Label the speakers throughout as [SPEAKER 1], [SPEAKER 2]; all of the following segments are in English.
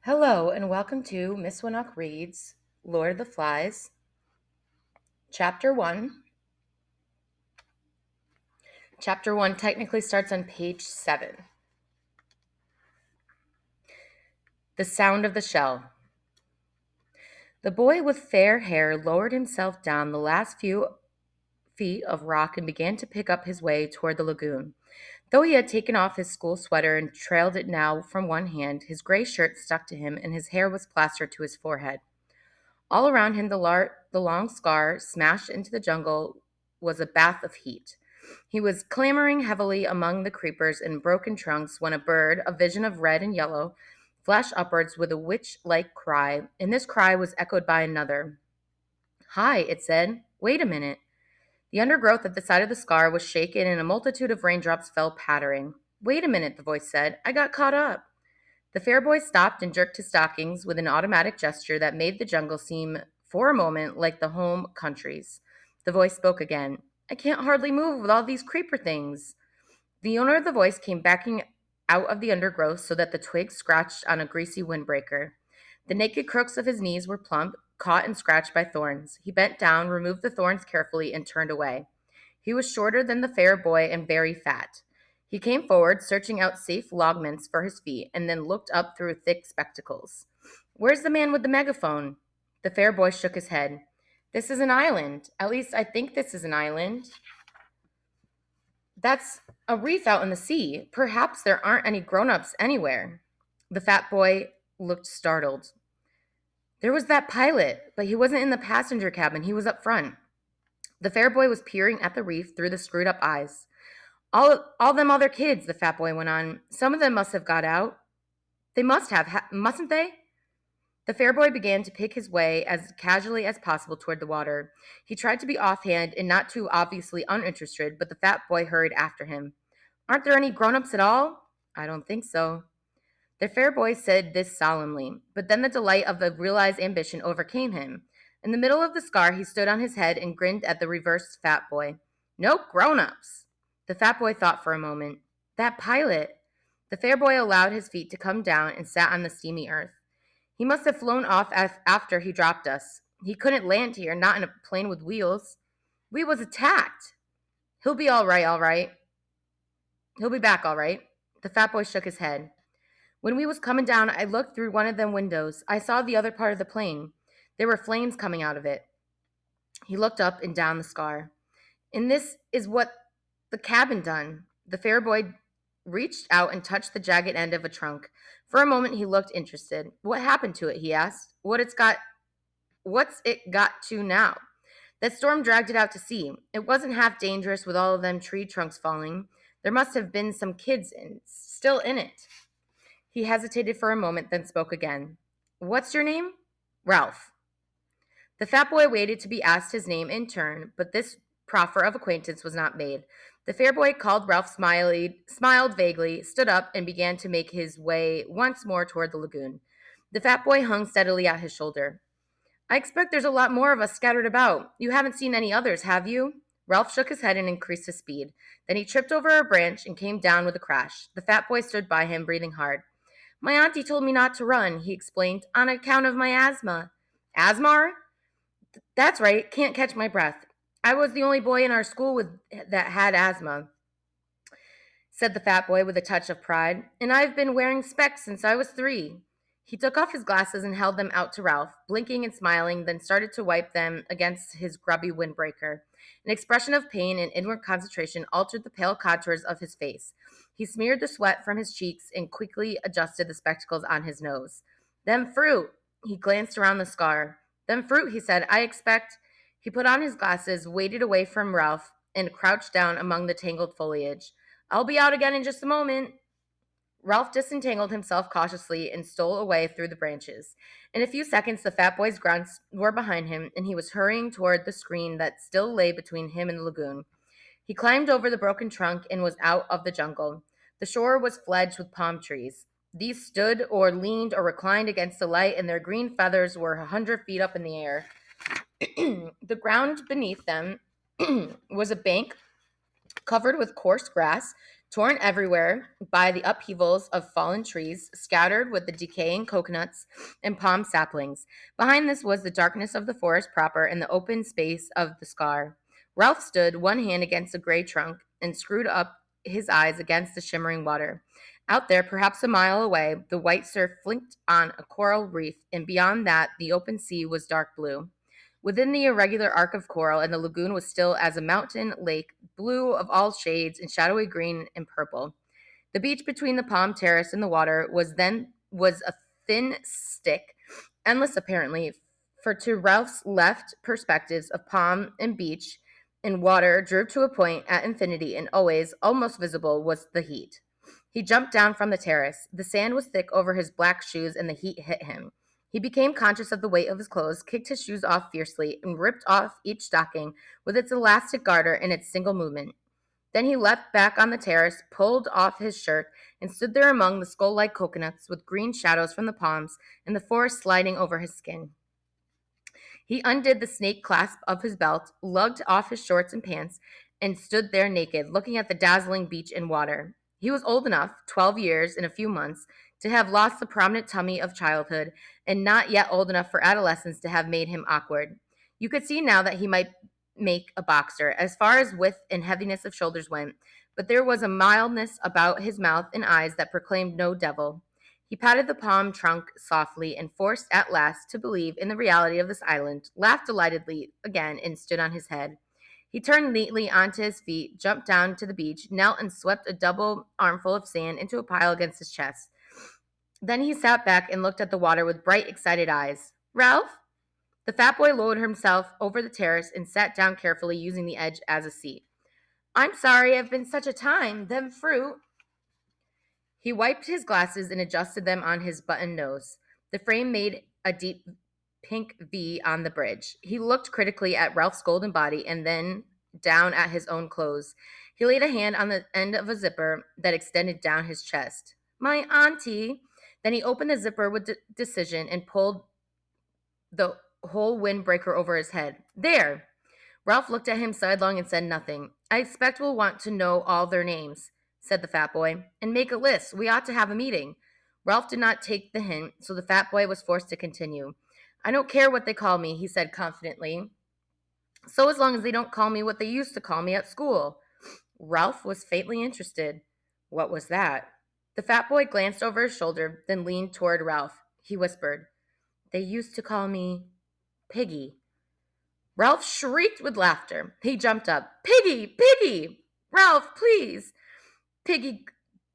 [SPEAKER 1] Hello, and welcome to Miss Wnuk Reads Lord of the Flies, Chapter 1. Chapter 1 technically starts on page 7. The Sound of the Shell. The boy with fair hair lowered himself down the last few feet of rock and began to pick up his way toward the lagoon. Though he had taken off his school sweater and trailed it now from one hand, his gray shirt stuck to him and his hair was plastered to his forehead. All around him, the long scar smashed into the jungle was a bath of heat. He was clambering heavily among the creepers and broken trunks when a bird, a vision of red and yellow, flashed upwards with a witch-like cry, and this cry was echoed by another. "Hi," it said. "Wait a minute." The undergrowth at the side of the scar was shaken and a multitude of raindrops fell pattering. "Wait a minute," the voice said. "I got caught up." The fair boy stopped and jerked his stockings with an automatic gesture that made the jungle seem, for a moment, like the home countries. The voice spoke again. "I can't hardly move with all these creeper things." The owner of the voice came backing out of the undergrowth so that the twigs scratched on a greasy windbreaker. The naked crooks of his knees were plump, caught and scratched by thorns. He bent down, removed the thorns carefully, and turned away. He was shorter than the fair boy and very fat. He came forward, searching out safe logments for his feet, and then looked up through thick spectacles. "Where's the man with the megaphone?" The fair boy shook his head. "This is an island. At least I think this is an island. That's a reef out in the sea. Perhaps there aren't any grown-ups anywhere." The fat boy looked startled. "There was that pilot, but he wasn't in the passenger cabin. He was up front." The fair boy was peering at the reef through the screwed-up eyes. All them other kids," the fat boy went on. "Some of them must have got out. They must have, mustn't they?" The fair boy began to pick his way as casually as possible toward the water. He tried to be offhand and not too obviously uninterested, but the fat boy hurried after him. "Aren't there any grown-ups at all?" "I don't think so." The fair boy said this solemnly, but then the delight of the realized ambition overcame him. In the middle of the scar, he stood on his head and grinned at the reversed fat boy. "Nope, grown-ups." The fat boy thought for a moment. "That pilot." The fair boy allowed his feet to come down and sat on the steamy earth. "He must have flown off after he dropped us. He couldn't land here, not in a plane with wheels. We was attacked." "He'll be all right, all right. He'll be back all right." The fat boy shook his head. "When we was coming down, I looked through one of them windows. I saw the other part of the plane. There were flames coming out of it." He looked up and down the scar. "And this is what the cabin done." The fair boy reached out and touched the jagged end of a trunk. For a moment he looked interested. "What happened to it?" he asked. What's it got to now?" "That storm dragged it out to sea. It wasn't half dangerous with all of them tree trunks falling. There must have been some kids still in it." He hesitated for a moment, then spoke again. "What's your name?" "Ralph." The fat boy waited to be asked his name in turn, but this proffer of acquaintance was not made. The fair boy called Ralph smiled vaguely, stood up, and began to make his way once more toward the lagoon. The fat boy hung steadily at his shoulder. "I expect there's a lot more of us scattered about. You haven't seen any others, have you?" Ralph shook his head and increased his speed. Then he tripped over a branch and came down with a crash. The fat boy stood by him, breathing hard. "My auntie told me not to run," he explained, "on account of my asthma." "Asthma?" "That's right, can't catch my breath. I was the only boy in our school that had asthma," said the fat boy with a touch of pride, "and I've been wearing specs since I was 3." He took off his glasses and held them out to Ralph, blinking and smiling, then started to wipe them against his grubby windbreaker. An expression of pain and inward concentration altered the pale contours of his face. He smeared the sweat from his cheeks and quickly adjusted the spectacles on his nose. "Them fruit." He glanced around the scar. "Them fruit," he said. "I expect—" He put on his glasses, waded away from Ralph, and crouched down among the tangled foliage. "I'll be out again in just a moment." Ralph disentangled himself cautiously and stole away through the branches. In a few seconds, the fat boy's grunts were behind him, and he was hurrying toward the screen that still lay between him and the lagoon. He climbed over the broken trunk and was out of the jungle. The shore was fledged with palm trees. These stood or leaned or reclined against the light, and their green feathers were 100 feet up in the air. The ground beneath them was a bank covered with coarse grass, torn everywhere by the upheavals of fallen trees, scattered with the decaying coconuts and palm saplings. Behind this was the darkness of the forest proper and the open space of the scar. Ralph stood, one hand against a gray trunk, and screwed up his eyes against the shimmering water. Out there, perhaps a mile away, the white surf flicked on a coral reef, and beyond that, the open sea was dark blue. Within the irregular arc of coral, and the lagoon was still as a mountain lake, blue of all shades and shadowy green and purple. The beach between the palm terrace and the water was a thin stick, endless apparently, for to Ralph's left perspectives of palm and beach and water drew to a point at infinity, and always, almost visible, was the heat. He jumped down from the terrace. The sand was thick over his black shoes, and the heat hit him. He became conscious of the weight of his clothes, kicked his shoes off fiercely, and ripped off each stocking with its elastic garter in its single movement. Then he leapt back on the terrace, pulled off his shirt, and stood there among the skull-like coconuts with green shadows from the palms and the forest sliding over his skin. He undid the snake clasp of his belt, lugged off his shorts and pants, and stood there naked, looking at the dazzling beach and water. He was old enough, 12 years in a few months, to have lost the prominent tummy of childhood, and not yet old enough for adolescence to have made him awkward. You could see now that he might make a boxer, as far as width and heaviness of shoulders went, but there was a mildness about his mouth and eyes that proclaimed no devil. He patted the palm trunk softly and, forced at last to believe in the reality of this island, laughed delightedly again and stood on his head. He turned neatly onto his feet, jumped down to the beach, knelt and swept a double armful of sand into a pile against his chest. Then he sat back and looked at the water with bright, excited eyes. "Ralph?" The fat boy lowered himself over the terrace and sat down carefully, using the edge as a seat. "I'm sorry I've been such a time. Them fruit." He wiped his glasses and adjusted them on his button nose. The frame made a deep pink V on the bridge. He looked critically at Ralph's golden body and then down at his own clothes. He laid a hand on the end of a zipper that extended down his chest. "My auntie." Then he opened the zipper with decision and pulled the whole windbreaker over his head. "There." Ralph looked at him sidelong and said nothing. "I expect we'll want to know all their names," said the fat boy, "and make a list. We ought to have a meeting." Ralph did not take the hint, so the fat boy was forced to continue. "I don't care what they call me," he said confidently, "so as long as they don't call me what they used to call me at school." Ralph was faintly interested. What was that? The fat boy glanced over his shoulder, then leaned toward Ralph. He whispered, "They used to call me Piggy." Ralph shrieked with laughter. He jumped up. "Piggy! Piggy! Ralph, please!" Piggy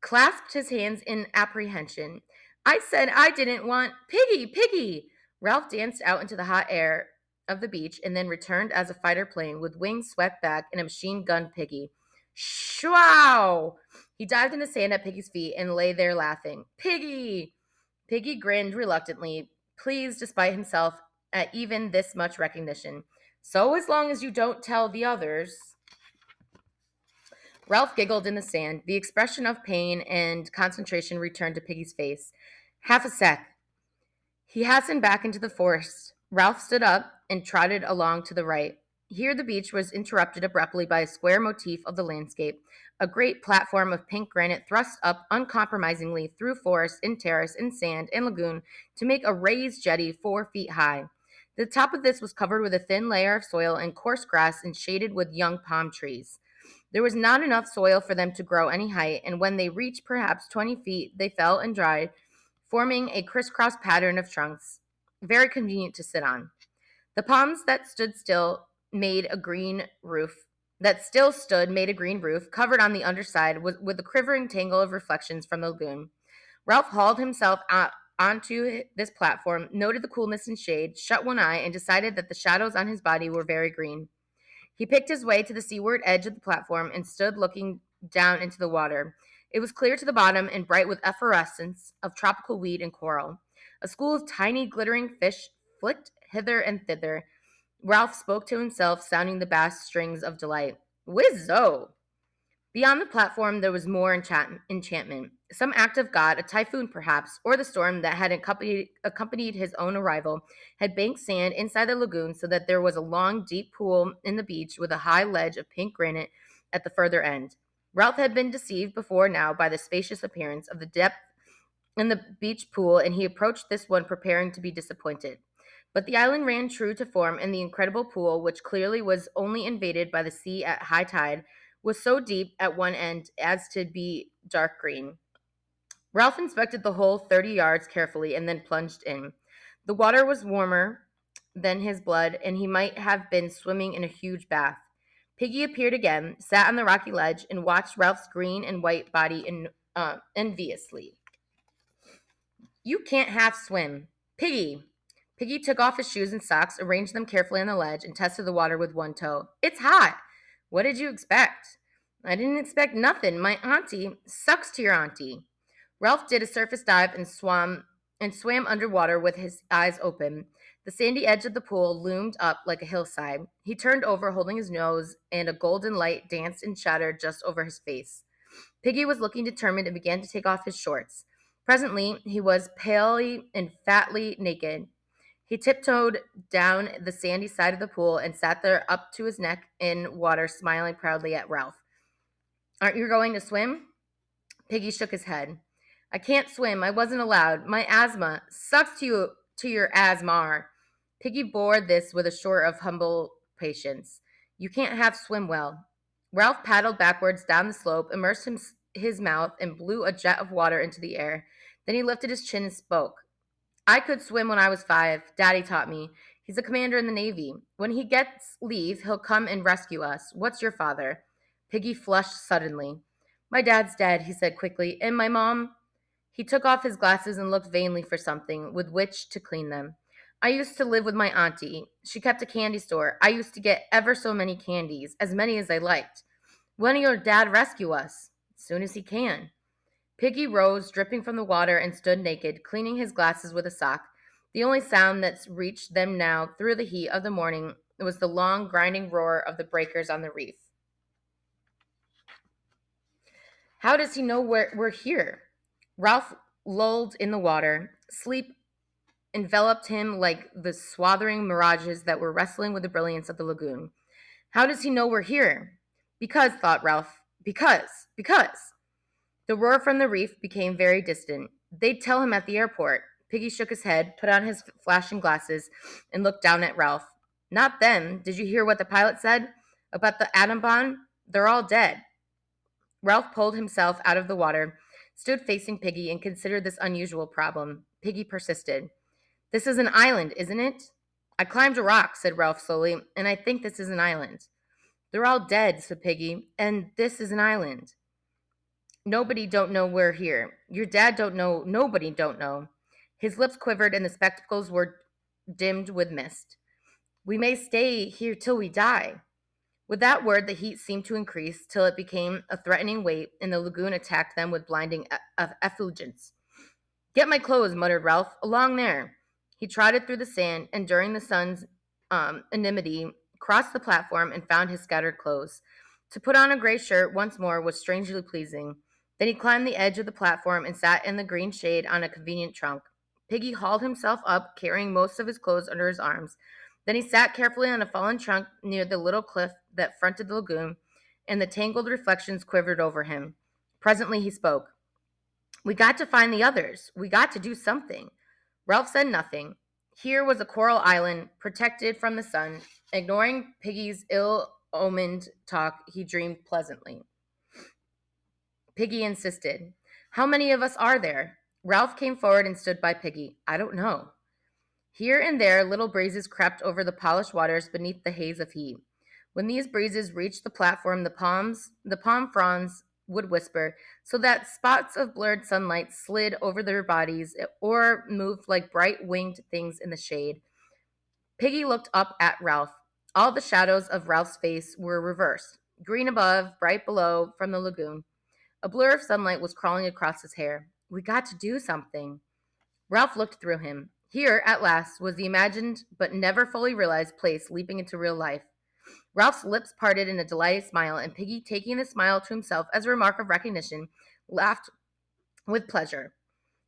[SPEAKER 1] clasped his hands in apprehension. "I said I didn't want Piggy! Piggy!" Ralph danced out into the hot air of the beach and then returned as a fighter plane with wings swept back and a machine gun Piggy. Shwow! He dived in the sand at Piggy's feet and lay there laughing. "Piggy!" Piggy grinned reluctantly, pleased despite himself at even this much recognition. "So as long as you don't tell the others." Ralph giggled in the sand. The expression of pain and concentration returned to Piggy's face. "Half a sec." He hastened back into the forest. Ralph stood up and trotted along to the right. Here the beach was interrupted abruptly by a square motif of the landscape, a great platform of pink granite thrust up uncompromisingly through forest and terrace and sand and lagoon to make a raised jetty 4 feet high. The top of this was covered with a thin layer of soil and coarse grass and shaded with young palm trees. There was not enough soil for them to grow any height, and when they reached perhaps 20 feet, they fell and dried, forming a crisscross pattern of trunks, very convenient to sit on. The palms that stood still made a green roof, covered on the underside with a quivering tangle of reflections from the lagoon. Ralph hauled himself onto this platform, noted the coolness and shade, shut one eye, and decided that the shadows on his body were very green. He picked his way to the seaward edge of the platform and stood looking down into the water. It was clear to the bottom and bright with efflorescence of tropical weed and coral. A school of tiny, glittering fish flicked hither and thither. Ralph spoke to himself, sounding the bass strings of delight. "Whizzo!" Beyond the platform, there was more enchantment. Some act of God, a typhoon perhaps, or the storm that had accompanied his own arrival, had banked sand inside the lagoon so that there was a long, deep pool in the beach with a high ledge of pink granite at the further end. Ralph had been deceived before now by the spacious appearance of the depth in the beach pool, and he approached this one preparing to be disappointed. But the island ran true to form, and the incredible pool, which clearly was only invaded by the sea at high tide, was so deep at one end as to be dark green. Ralph inspected the whole 30 yards carefully and then plunged in. The water was warmer than his blood, and he might have been swimming in a huge bath. Piggy appeared again, sat on the rocky ledge, and watched Ralph's green and white body enviously. You can't half swim. Piggy! Piggy took off his shoes and socks, arranged them carefully on the ledge, and tested the water with one toe. It's hot! What did you expect? I didn't expect nothing. My auntie sucks to your auntie. Ralph did a surface dive and swam underwater with his eyes open. The sandy edge of the pool loomed up like a hillside. He turned over, holding his nose, and a golden light danced and shadowed just over his face. Piggy was looking determined and began to take off his shorts. Presently, he was palely and fatly naked. He tiptoed down the sandy side of the pool and sat there up to his neck in water, smiling proudly at Ralph. Aren't you going to swim? Piggy shook his head. I can't swim. I wasn't allowed. My asthma sucks to your asthma. Piggy bore this with a sort of humble patience. You can't half swim well. Ralph paddled backwards down the slope, immersed his mouth, and blew a jet of water into the air. Then he lifted his chin and spoke. I could swim when I was 5. Daddy taught me. He's a commander in the Navy. When he gets leave, he'll come and rescue us. What's your father? Piggy flushed suddenly. My dad's dead, he said quickly. And my mom? He took off his glasses and looked vainly for something with which to clean them. I used to live with my auntie. She kept a candy store. I used to get ever so many candies, as many as I liked. When'll your dad rescue us? As soon as he can. Piggy rose, dripping from the water, and stood naked, cleaning his glasses with a sock. The only sound that reached them now through the heat of the morning was the long, grinding roar of the breakers on the reef. How does he know we're here? Ralph lulled in the water. Sleep enveloped him like the swathering mirages that were wrestling with the brilliance of the lagoon. How does he know we're here? Because, thought Ralph. Because. The roar from the reef became very distant. They'd tell him at the airport. Piggy shook his head, put on his flashing glasses, and looked down at Ralph. Not them. Did you hear what the pilot said? About the atom bomb? They're all dead. Ralph pulled himself out of the water, stood facing Piggy, and considered this unusual problem. Piggy persisted. This is an island, isn't it? I climbed a rock, said Ralph slowly, and I think this is an island. They're all dead, said Piggy, and this is an island. Nobody don't know we're here. Your dad don't know. Nobody don't know. His lips quivered and the spectacles were dimmed with mist. We may stay here till we die. With that word, the heat seemed to increase till it became a threatening weight, and the lagoon attacked them with blinding effulgence. Get my clothes, muttered Ralph. Along there. He trotted through the sand, and during the sun's enmity, crossed the platform and found his scattered clothes. To put on a gray shirt once more was strangely pleasing. Then he climbed the edge of the platform and sat in the green shade on a convenient trunk. Piggy hauled himself up, carrying most of his clothes under his arms. Then he sat carefully on a fallen trunk near the little cliff that fronted the lagoon, and the tangled reflections quivered over him. Presently he spoke. We got to find the others. We got to do something. Ralph said nothing. Here was a coral island, protected from the sun. Ignoring Piggy's ill-omened talk, he dreamed pleasantly. Piggy insisted. How many of us are there? Ralph came forward and stood by Piggy. I don't know. Here and there, little breezes crept over the polished waters beneath the haze of heat. When these breezes reached the platform, the palm fronds would whisper, so that spots of blurred sunlight slid over their bodies or moved like bright winged things in the shade. Piggy looked up at Ralph. All the shadows of Ralph's face were reversed, green above, bright below, from the lagoon. A blur of sunlight was crawling across his hair. We got to do something. Ralph looked through him. Here, at last, was the imagined but never fully realized place leaping into real life. Ralph's lips parted in a delighted smile, and Piggy, taking the smile to himself as a remark of recognition, laughed with pleasure.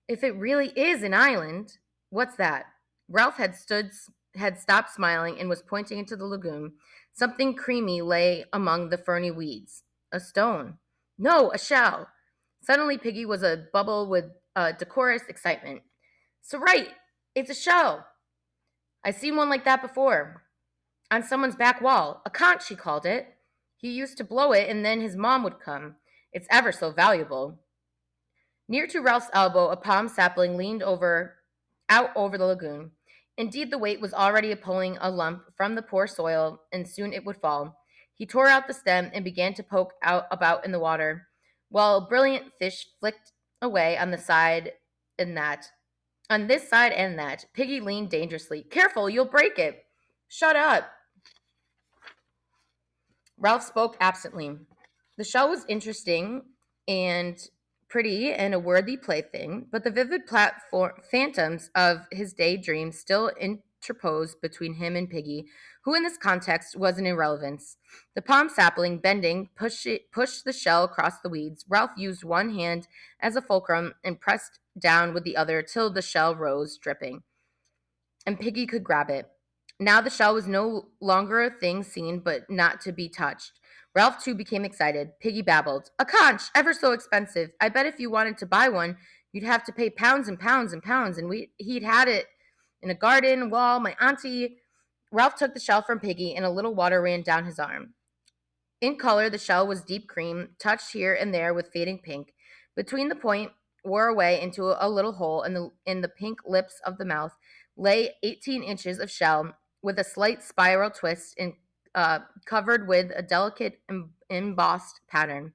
[SPEAKER 1] If it really is an island, what's that? Ralph had stopped smiling and was pointing into the lagoon. Something creamy lay among the ferny weeds. A stone. No, a shell. Suddenly, Piggy was a bubble with decorous excitement. So, right, it's a shell. I've seen one like that before. On someone's back wall. A conch, she called it. He used to blow it, and then his mom would come. It's ever so valuable. Near to Ralph's elbow, a palm sapling leaned out over the lagoon. Indeed, the weight was already pulling a lump from the poor soil, and soon it would fall. He tore out the stem and began to poke out about in the water, while brilliant fish flicked away on the side and that. On this side and that, Piggy leaned dangerously. Careful, you'll break it. Shut up. Ralph spoke absently. The shell was interesting and pretty and a worthy plaything, but the vivid phantoms of his daydreams still interposed between him and Piggy, who in this context was an irrelevance. The palm sapling, bending, pushed the shell across the weeds. Ralph used one hand as a fulcrum and pressed down with the other till the shell rose, dripping, and Piggy could grab it. Now the shell was no longer a thing seen but not to be touched. Ralph too became excited. Piggy babbled. A conch, ever so expensive. I bet if you wanted to buy one, you'd have to pay pounds and pounds and pounds, and he'd had it in a garden, wall, my auntie. Ralph took the shell from Piggy, and a little water ran down his arm. In color, the shell was deep cream, touched here and there with fading pink. Between the point wore away into a little hole in the pink lips of the mouth lay 18 inches of shell with a slight spiral twist and covered with a delicate embossed pattern.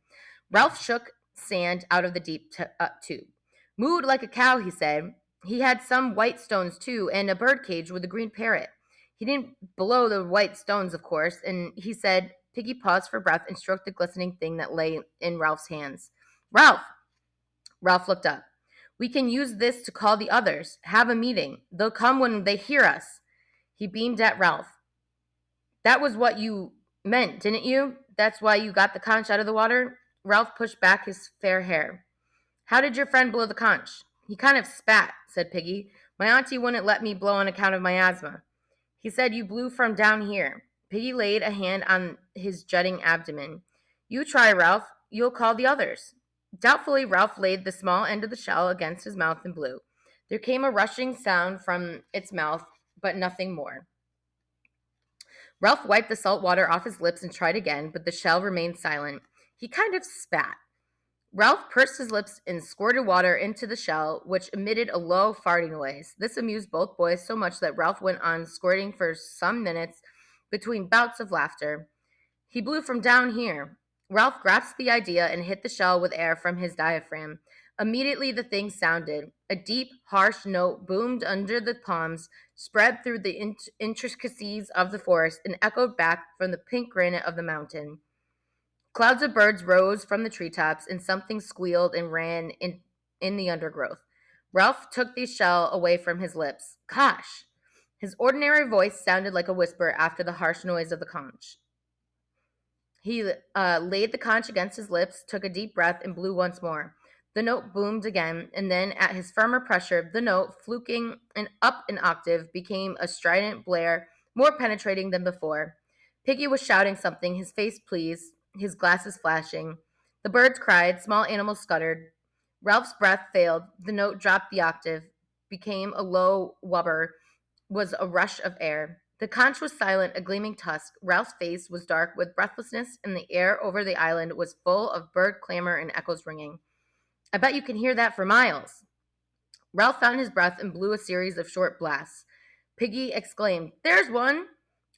[SPEAKER 1] Ralph shook sand out of the deep tube. Mooed like a cow, he said. He had some white stones too, and a bird cage with a green parrot. He didn't blow the white stones, of course, and he said, Piggy paused for breath and stroked the glistening thing that lay in Ralph's hands. Ralph! Ralph looked up. We can use this to call the others. Have a meeting. They'll come when they hear us. He beamed at Ralph. That was what you meant, didn't you? That's why you got the conch out of the water? Ralph pushed back his fair hair. How did your friend blow the conch? He kind of spat, said Piggy. My auntie wouldn't let me blow on account of my asthma. He said you blew from down here. Piggy laid a hand on his jutting abdomen. You try, Ralph. You'll call the others. Doubtfully, Ralph laid the small end of the shell against his mouth and blew. There came a rushing sound from its mouth, but nothing more. Ralph wiped the salt water off his lips and tried again, but the shell remained silent. He kind of spat. Ralph pursed his lips and squirted water into the shell, which emitted a low farting noise. This amused both boys so much that Ralph went on squirting for some minutes between bouts of laughter. He blew from down here. Ralph grasped the idea and hit the shell with air from his diaphragm. Immediately the thing sounded. A deep, harsh note boomed under the palms, spread through the intricacies of the forest, and echoed back from the pink granite of the mountain. Clouds of birds rose from the treetops, and something squealed and ran in the undergrowth. Ralph took the shell away from his lips. Gosh! His ordinary voice sounded like a whisper after the harsh noise of the conch. He laid the conch against his lips, took a deep breath, and blew once more. The note boomed again, and then at his firmer pressure, the note, fluking up an octave, became a strident blare, more penetrating than before. Piggy was shouting something, his face pleased, his glasses flashing. The birds cried, small animals scuttered. Ralph's breath failed. The note dropped the octave, became a low wubber, was a rush of air. The conch was silent, a gleaming tusk. Ralph's face was dark with breathlessness, and the air over the island was full of bird clamor and echoes ringing. I bet you can hear that for miles. Ralph found his breath and blew a series of short blasts. Piggy exclaimed, There's one!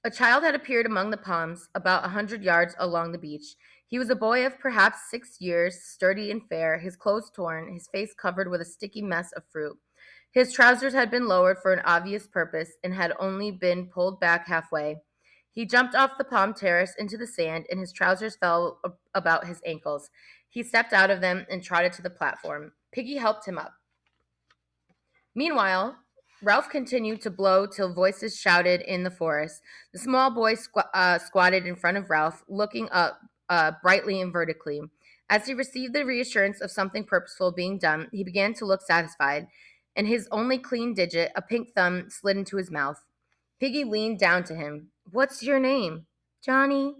[SPEAKER 1] A child had appeared among the palms, about 100 yards along the beach. He was a boy of perhaps 6 years, sturdy and fair, his clothes torn, his face covered with a sticky mess of fruit. His trousers had been lowered for an obvious purpose and had only been pulled back halfway. He jumped off the palm terrace into the sand, and his trousers fell about his ankles. He stepped out of them and trotted to the platform. Piggy helped him up. Meanwhile, Ralph continued to blow till voices shouted in the forest. The small boy squatted in front of Ralph, looking up brightly and vertically. As he received the reassurance of something purposeful being done, he began to look satisfied, and his only clean digit, a pink thumb, slid into his mouth. Piggy leaned down to him. What's your name? Johnny.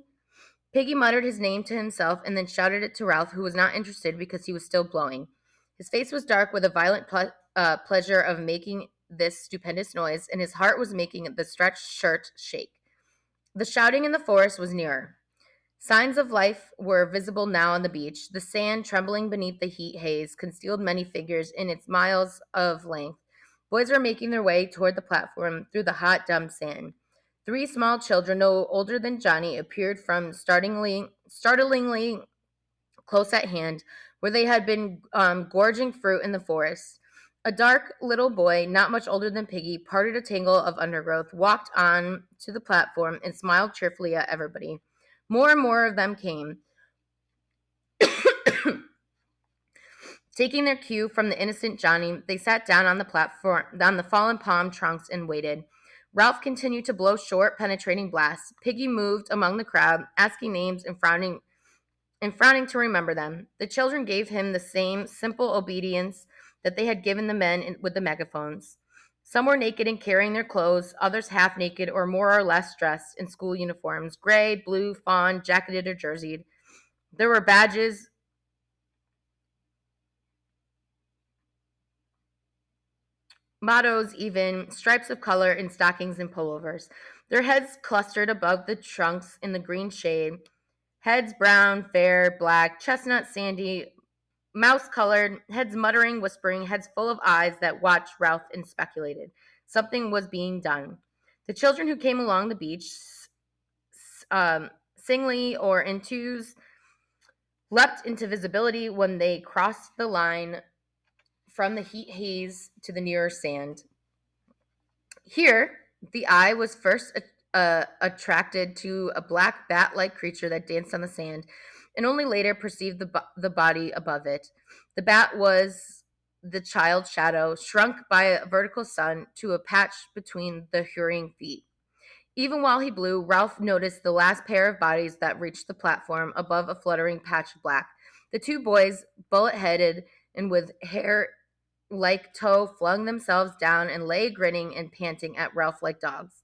[SPEAKER 1] Piggy muttered his name to himself and then shouted it to Ralph, who was not interested because he was still blowing. His face was dark with a violent pleasure of making this stupendous noise, and his heart was making the stretched shirt shake. The shouting in the forest was nearer. Signs of life were visible now on the beach. The sand, trembling beneath the heat haze, concealed many figures in its miles of length. Boys were making their way toward the platform through the hot, dumb sand. Three small children, no older than Johnny, appeared from startlingly close at hand, where they had been gorging fruit in the forest. A dark little boy, not much older than Piggy, parted a tangle of undergrowth, walked on to the platform, and smiled cheerfully at everybody. More and more of them came, taking their cue from the innocent Johnny. They sat down on the platform, on the fallen palm trunks, and waited. Ralph continued to blow short, penetrating blasts. Piggy moved among the crowd, asking names and frowning to remember them. The children gave him the same simple obedience that they had given the men with the megaphones. Some were naked and carrying their clothes, others half naked or more or less dressed in school uniforms, gray, blue, fawn, jacketed or jerseyed. There were badges, mottos, even stripes of color in stockings and pullovers. Their heads clustered above the trunks in the green shade. Heads brown, fair, black, chestnut, sandy, mouse colored, heads muttering, whispering, heads full of eyes that watched Ralph and speculated. Something was being done. The children who came along the beach, singly or in twos, leapt into visibility when they crossed the line from the heat haze to the nearer sand. Here, the eye was first attracted to a black bat-like creature that danced on the sand, and only later perceived the body above it. The bat was the child's shadow, shrunk by a vertical sun to a patch between the hurrying feet. Even while he blew, Ralph noticed the last pair of bodies that reached the platform above a fluttering patch of black. The two boys, bullet-headed and with hair like tow, flung themselves down and lay grinning and panting at Ralph like dogs.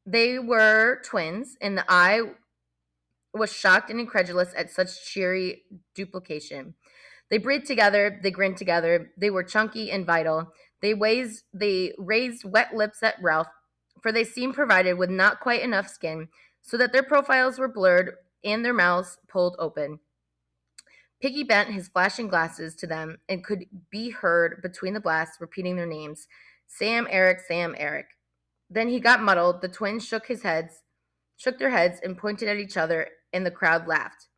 [SPEAKER 1] They were twins, and the eye was shocked and incredulous at such cheery duplication. They breathed together, they grinned together, they were chunky and vital. They raised wet lips at Ralph, for they seemed provided with not quite enough skin, so that their profiles were blurred and their mouths pulled open. Piggy bent his flashing glasses to them and could be heard between the blasts repeating their names. Sam, Eric, Sam, Eric. Then he got muddled. The twins shook their heads and pointed at each other, and the crowd laughed.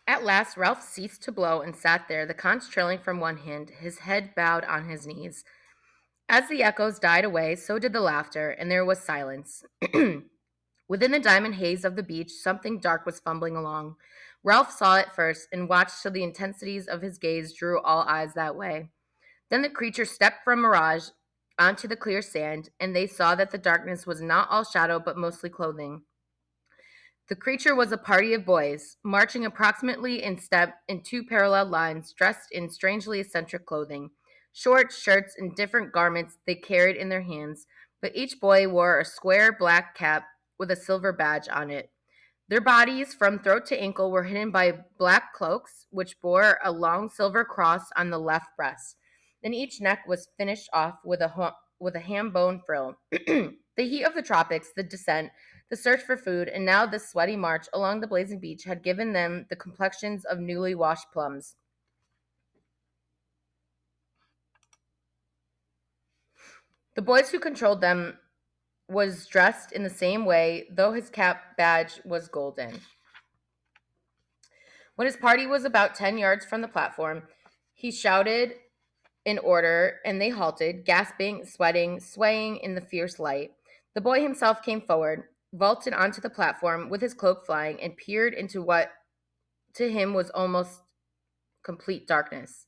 [SPEAKER 1] At last, Ralph ceased to blow and sat there, the conch trailing from one hand, his head bowed on his knees. As the echoes died away, so did the laughter, and there was silence. Within the diamond haze of the beach, something dark was fumbling along. Ralph saw it first and watched till the intensities of his gaze drew all eyes that way. Then the creature stepped from mirage onto the clear sand, and they saw that the darkness was not all shadow but mostly clothing. The creature was a party of boys, marching approximately in step in two parallel lines, dressed in strangely eccentric clothing. Shorts, shirts, and different garments they carried in their hands, but each boy wore a square black cap with a silver badge on it. Their bodies, from throat to ankle, were hidden by black cloaks, which bore a long silver cross on the left breast. And each neck was finished off with a ham bone frill. The heat of the tropics, the descent, the search for food, and now this sweaty march along the blazing beach had given them the complexions of newly washed plums. The boys who controlled them was dressed in the same way, though his cap badge was golden. When his party was about 10 yards from the platform, he shouted in order, and they halted, gasping, sweating, swaying in the fierce light. The boy himself came forward, vaulted onto the platform with his cloak flying, and peered into what to him was almost complete darkness.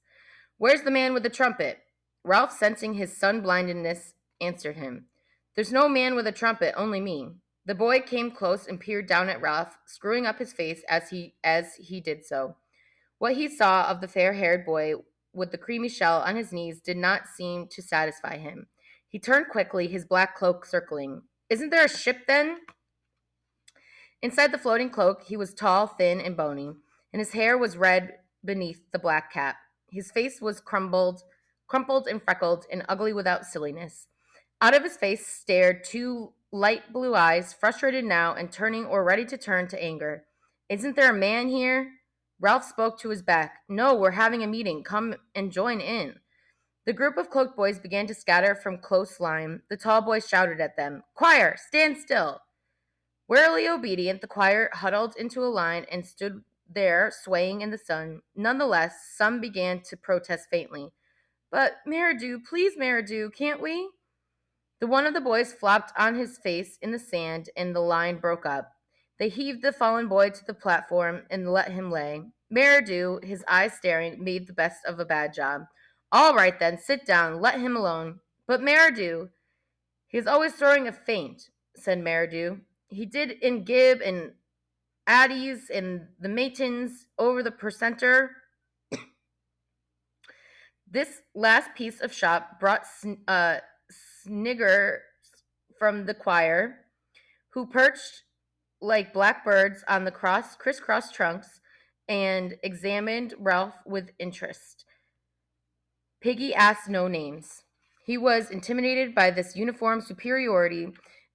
[SPEAKER 1] "Where's the man with the trumpet?" Ralph, sensing his sun-blindedness, answered him. "There's no man with a trumpet, only me." The boy came close and peered down at Ralph, screwing up his face as he did so. What he saw of the fair-haired boy with the creamy shell on his knees did not seem to satisfy him. He turned quickly, his black cloak circling. Isn't there a ship then? Inside the floating cloak, he was tall, thin, and bony, and his hair was red beneath the black cap. His face was crumpled and freckled, and ugly without silliness. Out of his face stared two light blue eyes, frustrated now and turning or ready to turn to anger. Isn't there a man here? Ralph spoke to his back. No, we're having a meeting. Come and join in. The group of cloaked boys began to scatter from close line. The tall boy shouted at them, Choir, stand still. Warily obedient, the choir huddled into a line and stood there, swaying in the sun. Nonetheless, some began to protest faintly. But, Meridew, please, Meridew, can't we? The one of the boys flopped on his face in the sand, and the line broke up. They heaved the fallen boy to the platform and let him lay. Meridew, his eyes staring, made the best of a bad job. All right, then, sit down. Let him alone. But Meridew, he's always throwing a feint, said Meridew. He did in Gib and Addies and the Matins over the percenter. This last piece of shop brought sniggers from the choir, who perched like black birds on the crisscross trunks and examined Ralph with interest. Piggy asked no names. He was intimidated by this uniform superiority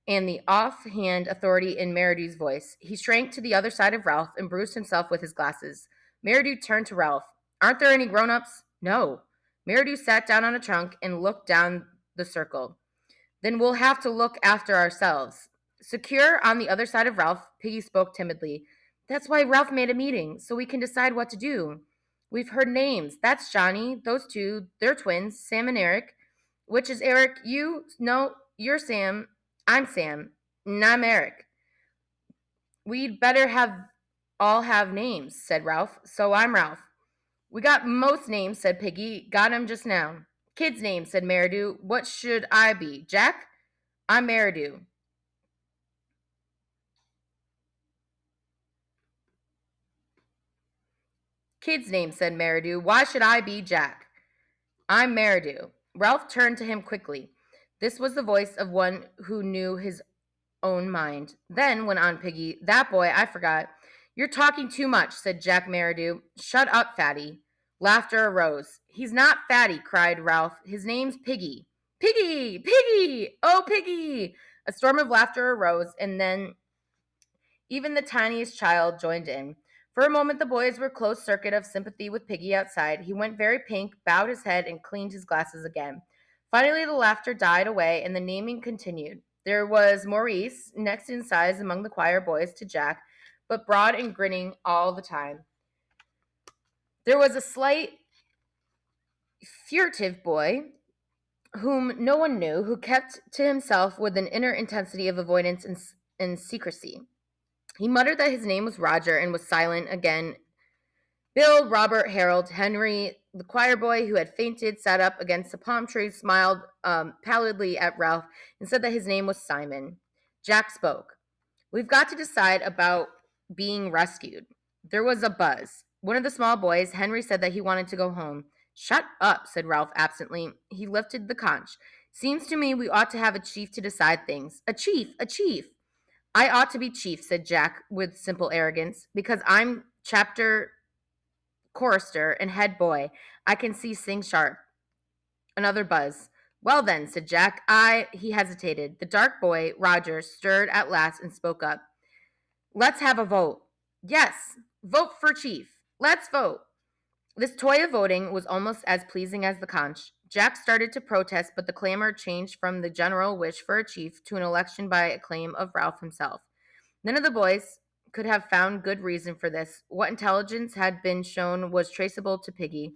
[SPEAKER 1] and the offhand authority in Meridew's voice. He shrank to the other side of Ralph and bruised himself with his glasses. Meridew turned to Ralph. Aren't there any grown-ups? No. Meridew sat down on a trunk and looked down the circle. Then we'll have to look after ourselves. Secure on the other side of Ralph, Piggy spoke timidly. That's why Ralph made a meeting, so we can decide what to do. We've heard names. That's Johnny. Those two, they're twins, Sam and Eric. Which is Eric? You? No, you're Sam. I'm Sam. And I'm Eric. We'd better all have names, said Ralph. So I'm Ralph. We got most names, said Piggy. Got 'em just now. Kid's name, said Meridew. What should I be? Jack? I'm Meridew. Kid's name, said Meridew. Why should I be Jack? I'm Meridew. Ralph turned to him quickly. This was the voice of one who knew his own mind. Then, went on Piggy, that boy, I forgot. You're talking too much, said Jack Meridew. Shut up, Fatty. Laughter arose. He's not Fatty, cried Ralph. His name's Piggy. Piggy! Piggy! Oh, Piggy! A storm of laughter arose, and then even the tiniest child joined in. For a moment, the boys were close circuit of sympathy with Piggy outside. He went very pink, bowed his head, and cleaned his glasses again. Finally, the laughter died away, and the naming continued. There was Maurice, next in size among the choir boys to Jack, but broad and grinning all the time. There was a slight, furtive boy, whom no one knew, who kept to himself with an inner intensity of avoidance and secrecy. He muttered that his name was Roger and was silent again. Bill, Robert, Harold, Henry, the choir boy who had fainted, sat up against a palm tree, smiled pallidly at Ralph, and said that his name was Simon. Jack spoke. We've got to decide about being rescued. There was a buzz. One of the small boys, Henry, said that he wanted to go home. Shut up, said Ralph absently. He lifted the conch. Seems to me we ought to have a chief to decide things. A chief, a chief. I ought to be chief, said Jack with simple arrogance, because I'm chapter chorister and head boy. I can see sing sharp. Another buzz. Well then, said Jack. He hesitated. The dark boy, Roger, stirred at last and spoke up. Let's have a vote. Yes, vote for chief. Let's vote. This toy of voting was almost as pleasing as the conch. Jack started to protest, but the clamor changed from the general wish for a chief to an election by acclaim of Ralph himself. None of the boys could have found good reason for this. What intelligence had been shown was traceable to Piggy.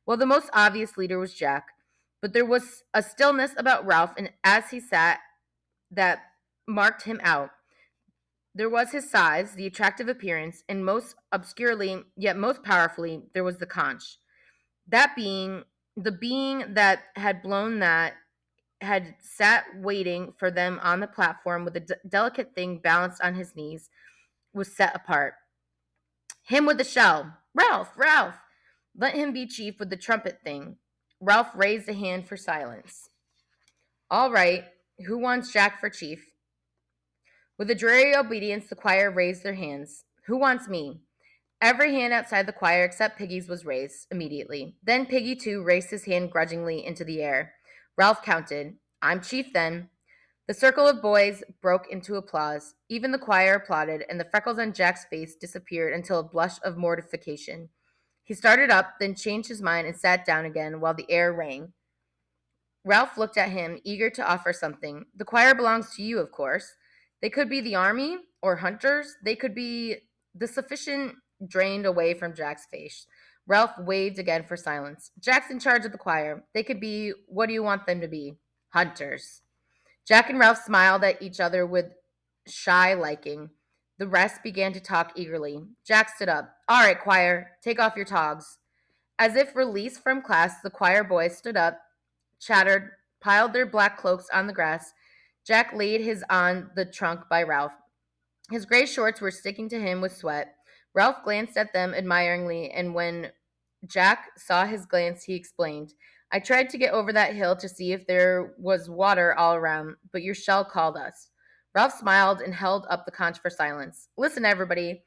[SPEAKER 1] Well, the most obvious leader was Jack, but there was a stillness about Ralph, and as he sat, that marked him out. There was his size, the attractive appearance, and most obscurely, yet most powerfully, there was the conch. That being, the being that had blown that, had sat waiting for them on the platform with a delicate thing balanced on his knees, was set apart. Him with the shell. Ralph, Ralph. Let him be chief with the trumpet thing. Ralph raised a hand for silence. All right, who wants Jack for chief? With a dreary obedience, the choir raised their hands. Who wants me? Every hand outside the choir except Piggy's was raised immediately. Then Piggy, too, raised his hand grudgingly into the air. Ralph counted. I'm chief then. The circle of boys broke into applause. Even the choir applauded, and the freckles on Jack's face disappeared until a blush of mortification. He started up, then changed his mind and sat down again while the air rang. Ralph looked at him, eager to offer something. The choir belongs to you, of course. They could be the army or hunters. They could be the sufficient drained away from Jack's face. Ralph waved again for silence. Jack's in charge of the choir. They could be, what do you want them to be? Hunters. Jack and Ralph smiled at each other with shy liking. The rest began to talk eagerly. Jack stood up. All right, choir, take off your togs. As if released from class, the choir boys stood up, chattered, piled their black cloaks on the grass. Jack laid his on the trunk by Ralph. His gray shorts were sticking to him with sweat. Ralph glanced at them admiringly, and when Jack saw his glance, he explained, I tried to get over that hill to see if there was water all around, but your shell called us. Ralph smiled and held up the conch for silence. Listen, everybody,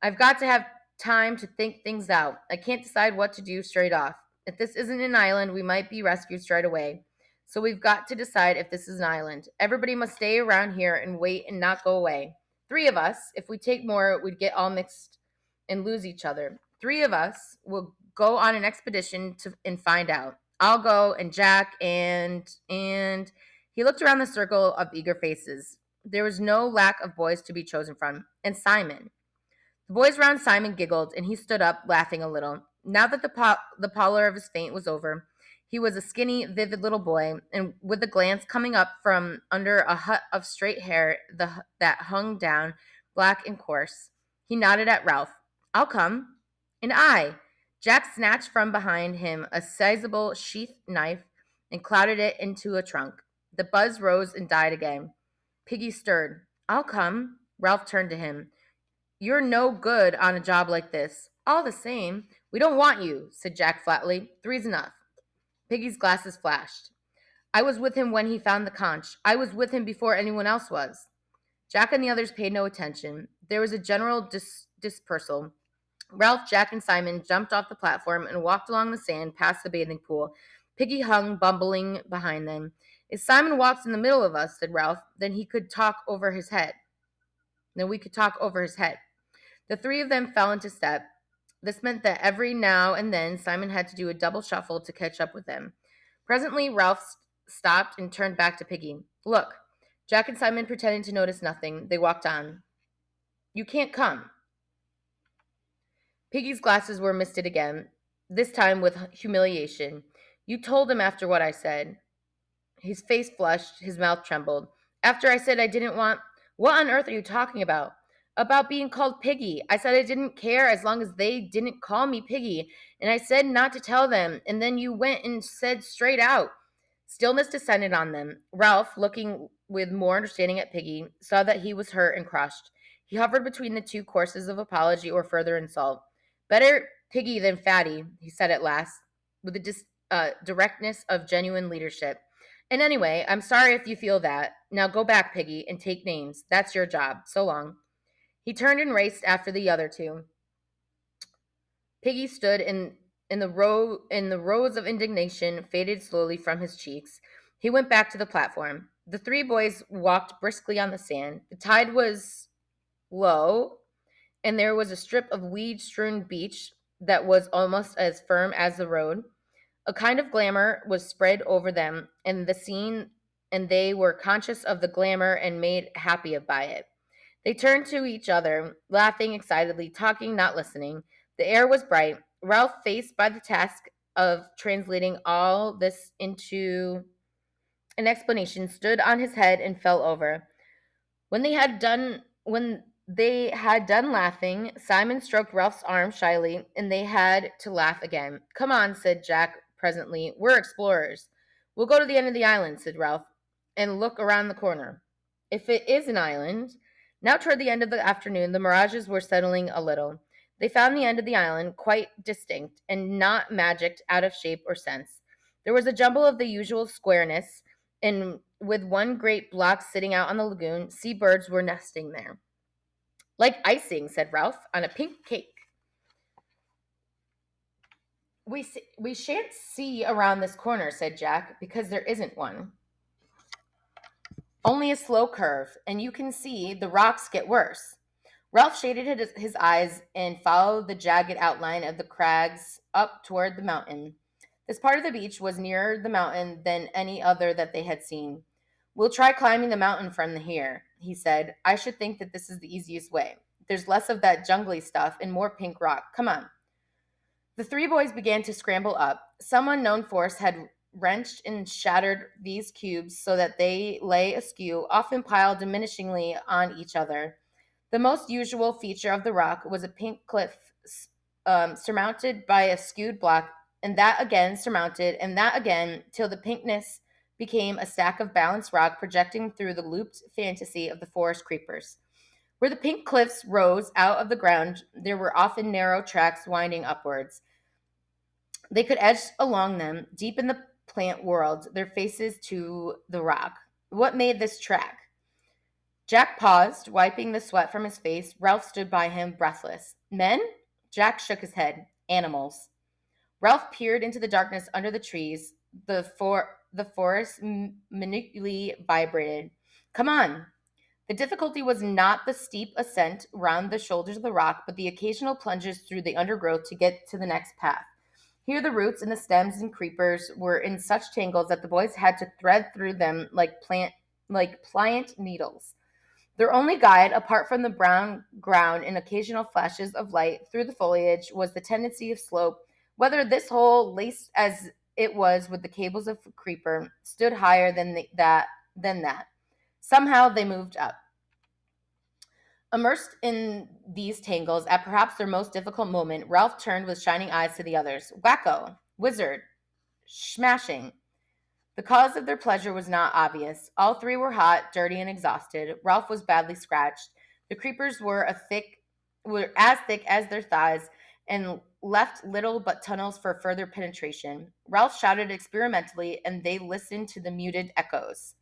[SPEAKER 1] I've got to have time to think things out. I can't decide what to do straight off. If this isn't an island, we might be rescued straight away. So we've got to decide if this is an island. Everybody must stay around here and wait and not go away. Three of us, if we take more, we'd get all mixed and lose each other. Three of us will go on an expedition and find out. I'll go and Jack and he looked around the circle of eager faces. There was no lack of boys to be chosen from. And Simon. The boys round Simon giggled, and he stood up, laughing a little. Now that the pallor of his faint was over, he was a skinny, vivid little boy, and with a glance coming up from under a hut of straight hair that hung down, black and coarse, he nodded at Ralph. I'll come. And I. Jack snatched from behind him a sizable sheath knife and clouded it into a trunk. The buzz rose and died again. Piggy stirred. I'll come. Ralph turned to him. You're no good on a job like this. All the same, we don't want you, said Jack flatly. Three's enough. Piggy's glasses flashed. I was with him when he found the conch. I was with him before anyone else was. Jack and the others paid no attention. There was a general dispersal. Ralph, Jack, and Simon jumped off the platform and walked along the sand past the bathing pool. Piggy hung, bumbling behind them. If Simon walks in the middle of us, said Ralph, then he could talk over his head. Then we could talk over his head. The three of them fell into step. This meant that every now and then Simon had to do a double shuffle to catch up with them. Presently, Ralph stopped and turned back to Piggy. Look. Jack and Simon pretending to notice nothing. They walked on. You can't come. Piggy's glasses were misted again, this time with humiliation. You told him after what I said. His face flushed, his mouth trembled. After I said I didn't want... What on earth are you talking about? About being called Piggy. I said I didn't care as long as they didn't call me Piggy, and I said not to tell them, and then you went and said straight out. Stillness descended on them. Ralph, looking with more understanding at Piggy, saw that he was hurt and crushed. He hovered between the two courses of apology or further insult. Better Piggy than Fatty, he said at last, with the directness of genuine leadership. And anyway, I'm sorry if you feel that. Now go back, Piggy, and take names. That's your job. So long. He turned and raced after the other two. Piggy stood in the rows of indignation faded slowly from his cheeks. He went back to the platform. The three boys walked briskly on the sand. The tide was low, and there was a strip of weed-strewn beach that was almost as firm as the road. A kind of glamour was spread over them and the scene, and they were conscious of the glamour and made happy by it. They turned to each other, laughing excitedly, talking, not listening. The air was bright. Ralph, faced by the task of translating all this into an explanation, stood on his head and fell over. When they had done laughing, Simon stroked Ralph's arm shyly, and they had to laugh again. Come on, said Jack presently. We're explorers. We'll go to the end of the island, said Ralph, and look around the corner. If it is an island. Now toward the end of the afternoon, the mirages were settling a little. They found the end of the island quite distinct and not magicked out of shape or sense. There was a jumble of the usual squareness, and with one great block sitting out on the lagoon, seabirds were nesting there. Like icing, said Ralph, on a pink cake. We shan't see around this corner, said Jack, because there isn't one. Only a slow curve, and you can see the rocks get worse. Ralph shaded his eyes and followed the jagged outline of the crags up toward the mountain. This part of the beach was nearer the mountain than any other that they had seen. We'll try climbing the mountain from here, he said. I should think that this is the easiest way. There's less of that jungly stuff and more pink rock. Come on. The three boys began to scramble up. Some unknown force had wrenched and shattered these cubes so that they lay askew, often piled diminishingly on each other. The most usual feature of the rock was a pink cliff surmounted by a skewed block, and that again surmounted, and that again, till the pinkness became a stack of balanced rock projecting through the looped fantasy of the forest creepers. Where the pink cliffs rose out of the ground, there were often narrow tracks winding upwards. They could edge along them, deep in the plant world, their faces to the rock. What made this track? Jack paused, wiping the sweat from his face. Ralph stood by him, breathless. Men? Jack shook his head. Animals. Ralph peered into the darkness under the trees. The forest minutely vibrated. Come on. The difficulty was not the steep ascent round the shoulders of the rock, but the occasional plunges through the undergrowth to get to the next path. Here the roots and the stems and creepers were in such tangles that the boys had to thread through them like pliant needles. Their only guide, apart from the brown ground and occasional flashes of light through the foliage, was the tendency of slope. Whether this hole, laced as it was with the cables of creeper, stood higher than that. Somehow they moved up. Immersed in these tangles, at perhaps their most difficult moment, Ralph turned with shining eyes to the others. Wacko! Wizard! Smashing! The cause of their pleasure was not obvious. All three were hot, dirty, and exhausted. Ralph was badly scratched. The creepers were as thick as their thighs and left little but tunnels for further penetration. Ralph shouted experimentally, and they listened to the muted echoes.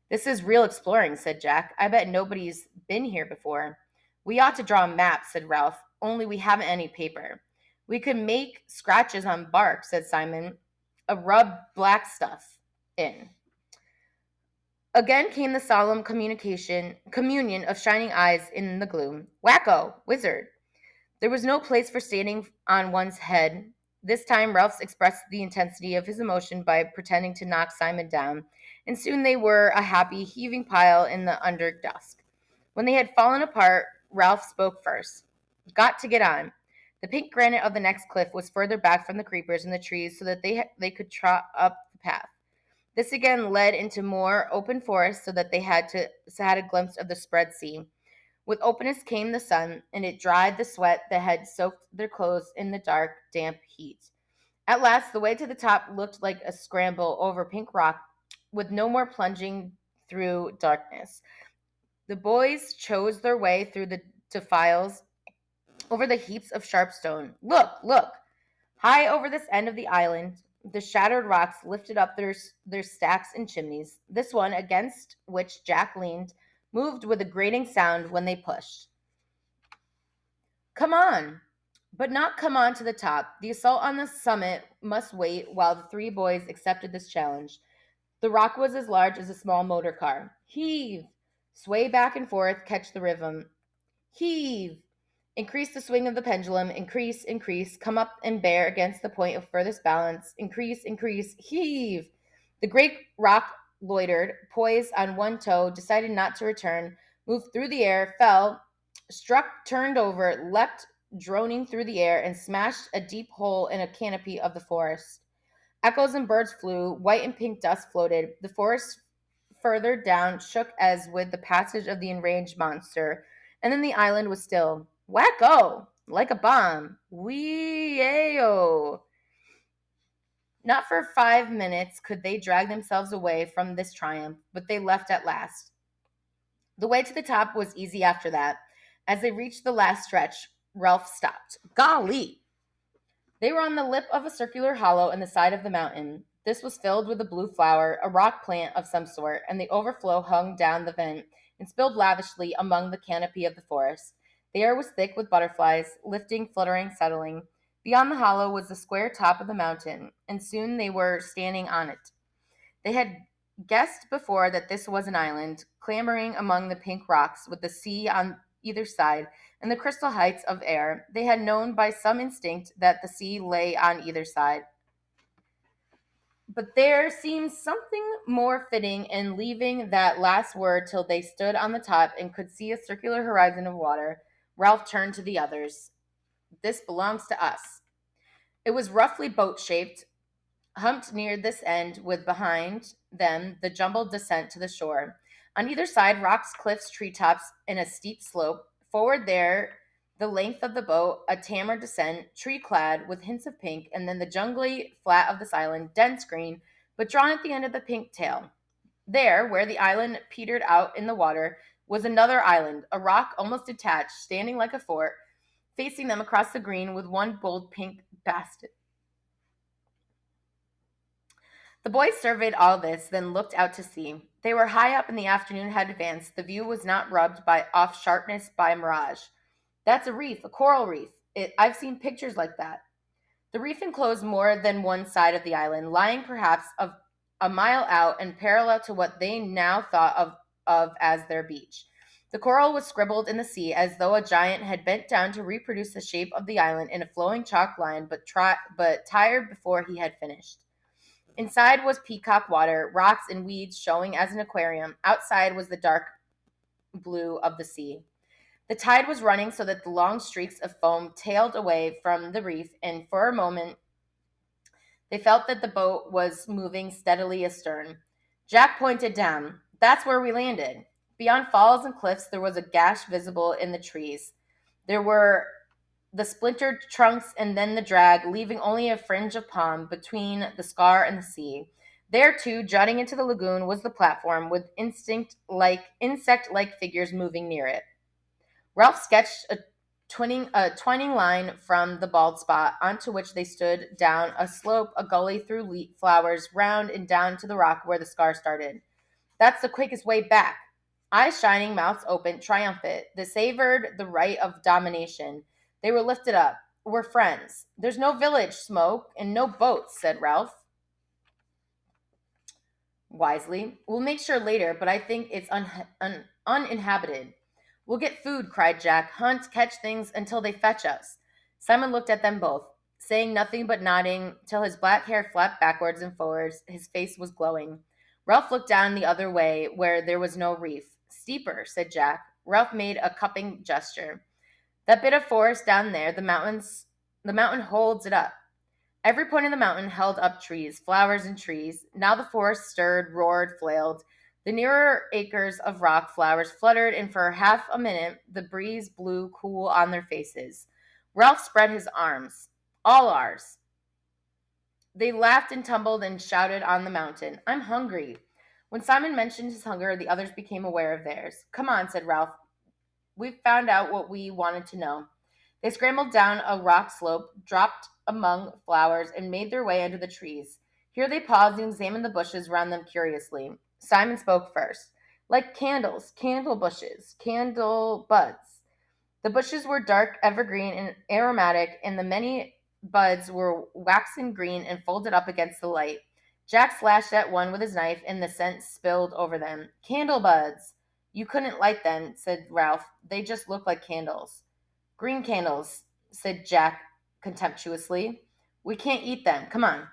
[SPEAKER 1] This is real exploring, said Jack. I bet nobody's been here before. We ought to draw a map, said Ralph, only we haven't any paper. We could make scratches on bark, said Simon. Rub black stuff in. Again came the solemn communion of shining eyes in the gloom. Wacko, wizard. There was no place for standing on one's head. This time Ralph expressed the intensity of his emotion by pretending to knock Simon down, and soon they were a happy, heaving pile in the under dusk. When they had fallen apart, Ralph spoke first. Got to get on. The pink granite of the next cliff was further back from the creepers and the trees so that they could trot up the path. This again led into more open forest so that they had a glimpse of the spread sea. With openness came the sun, and it dried the sweat that had soaked their clothes in the dark, damp heat. At last, the way to the top looked like a scramble over pink rock with no more plunging through darkness. The boys chose their way through the defiles over the heaps of sharp stone. Look, look! High over this end of the island, the shattered rocks lifted up their stacks and chimneys. This one, against which Jack leaned, moved with a grating sound when they pushed. Come on! But not come on to the top. The assault on the summit must wait while the three boys accepted this challenge. The rock was as large as a small motor car. Heave! Sway back and forth, catch the rhythm. Heave! Increase the swing of the pendulum. Increase, increase. Come up and bear against the point of furthest balance. Increase, increase. Heave! The great rock loitered, poised on one toe, decided not to return, moved through the air, fell, struck, turned over, leapt, droning through the air, and smashed a deep hole in a canopy of the forest. Echoes and birds flew, white and pink dust floated. The forest further down shook as with the passage of the enraged monster, and then the island was still. Wacko! Like a bomb. Wee-ay-o! Not for 5 minutes could they drag themselves away from this triumph, but they left at last. The way to the top was easy after that. As they reached the last stretch, Ralph stopped. Golly! They were on the lip of a circular hollow in the side of the mountain. This was filled with a blue flower, a rock plant of some sort, and the overflow hung down the vent and spilled lavishly among the canopy of the forest. The air was thick with butterflies, lifting, fluttering, settling. Beyond the hollow was the square top of the mountain, and soon they were standing on it. They had guessed before that this was an island, clambering among the pink rocks with the sea on either side and the crystal heights of air. They had known by some instinct that the sea lay on either side. But there seemed something more fitting in leaving that last word till they stood on the top and could see a circular horizon of water. Ralph turned to the others. This belongs to us. It was roughly boat shaped, humped near this end, with behind them the jumbled descent to the shore. On either side, rocks, cliffs, treetops, and a steep slope. Forward there, the length of the boat, a tamer descent, tree clad with hints of pink, and then the jungly flat of this island, dense green, but drawn at the end of the pink tail. There, where the island petered out in the water, was another island, a rock almost detached, standing like a fort, facing them across the green with one bold pink bastion. The boys surveyed all this, then looked out to sea. They were high up and the afternoon had advanced. The view was not rubbed by off sharpness by mirage. That's a reef, a coral reef. I've seen pictures like that. The reef enclosed more than one side of the island, lying perhaps of a mile out and parallel to what they now thought of as their beach. The coral was scribbled in the sea as though a giant had bent down to reproduce the shape of the island in a flowing chalk line, but tired before he had finished. Inside was peacock water, rocks and weeds showing as an aquarium. Outside was the dark blue of the sea. The tide was running so that the long streaks of foam tailed away from the reef, and for a moment they felt that the boat was moving steadily astern. Jack pointed down. That's where we landed. Beyond falls and cliffs, there was a gash visible in the trees. There were the splintered trunks and then the drag, leaving only a fringe of palm between the scar and the sea. There, too, jutting into the lagoon, was the platform, with insect-like figures moving near it. Ralph sketched a twining line from the bald spot onto which they stood down a slope, a gully through flowers, round and down to the rock where the scar started. That's the quickest way back. Eyes shining, mouths open, triumphant. They savored the right of domination. They were lifted up. We're friends. There's no village, Smoke, and no boats, said Ralph wisely. We'll make sure later, but I think it's uninhabited. We'll get food, cried Jack. Hunt, catch things until they fetch us. Simon looked at them both, saying nothing but nodding till his black hair flapped backwards and forwards. His face was glowing. Ralph looked down the other way where there was no reef. Steeper, said Jack. Ralph made a cupping gesture. That bit of forest down there, the mountain holds it up. Every point of the mountain held up trees, flowers and trees. Now the forest stirred, roared, flailed. The nearer acres of rock flowers fluttered, and for half a minute the breeze blew cool on their faces. Ralph spread his arms. All ours. They laughed and tumbled and shouted on the mountain. I'm hungry. When Simon mentioned his hunger, the others became aware of theirs. Come on, said Ralph. We've found out what we wanted to know. They scrambled down a rock slope, dropped among flowers, and made their way under the trees. Here they paused and examined the bushes round them curiously. Simon spoke first. Like candles, candle bushes, candle buds. The bushes were dark, evergreen, and aromatic, and the many buds were waxen green and folded up against the light. Jack slashed at one with his knife, and the scent spilled over them. Candle buds. You couldn't light them, said Ralph. They just look like candles. Green candles, said Jack contemptuously. We can't eat them. Come on.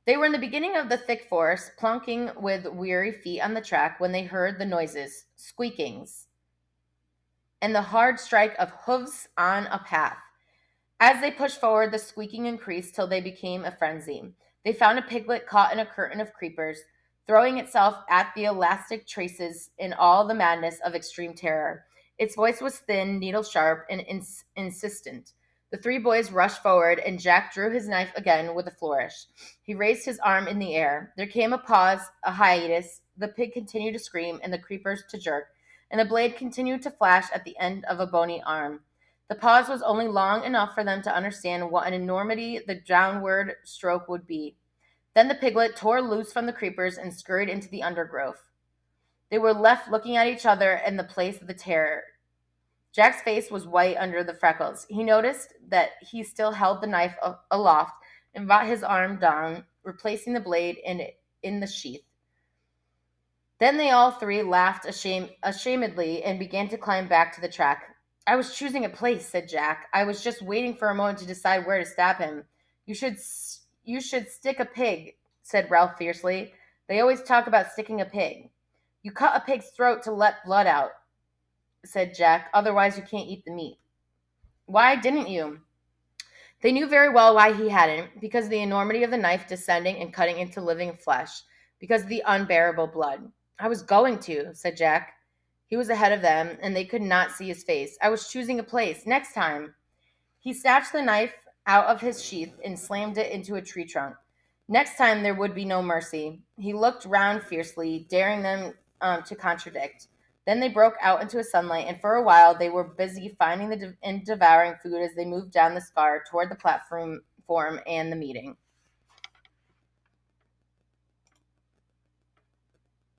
[SPEAKER 1] They were in the beginning of the thick forest, plunking with weary feet on the track, when they heard the noises, squeakings, and the hard strike of hoofs on a path. As they pushed forward, the squeaking increased till they became a frenzy. They found a piglet caught in a curtain of creepers, throwing itself at the elastic traces in all the madness of extreme terror. Its voice was thin, needle-sharp, and insistent. The three boys rushed forward, and Jack drew his knife again with a flourish. He raised his arm in the air. There came a pause, a hiatus. The pig continued to scream, and the creepers to jerk. and the blade continued to flash at the end of a bony arm. The pause was only long enough for them to understand what an enormity the downward stroke would be. Then the piglet tore loose from the creepers and scurried into the undergrowth. They were left looking at each other in the place of the terror. Jack's face was white under the freckles. He noticed that he still held the knife aloft and brought his arm down, replacing the blade in the sheath. Then they all three laughed ashamedly and began to climb back to the track. I was choosing a place, said Jack. I was just waiting for a moment to decide where to stab him. You should stick a pig, said Ralph fiercely. They always talk about sticking a pig. You cut a pig's throat to let blood out, said Jack. Otherwise, you can't eat the meat. Why didn't you? They knew very well why he hadn't, because of the enormity of the knife descending and cutting into living flesh, because of the unbearable blood. I was going to, said Jack. He was ahead of them, and they could not see his face. I was choosing a place. Next time. He snatched the knife out of his sheath and slammed it into a tree trunk. Next time there would be no mercy. He looked round fiercely, daring them to contradict. Then they broke out into a sunlight, and for a while they were busy finding and devouring food as they moved down the scar toward the platform and the meeting.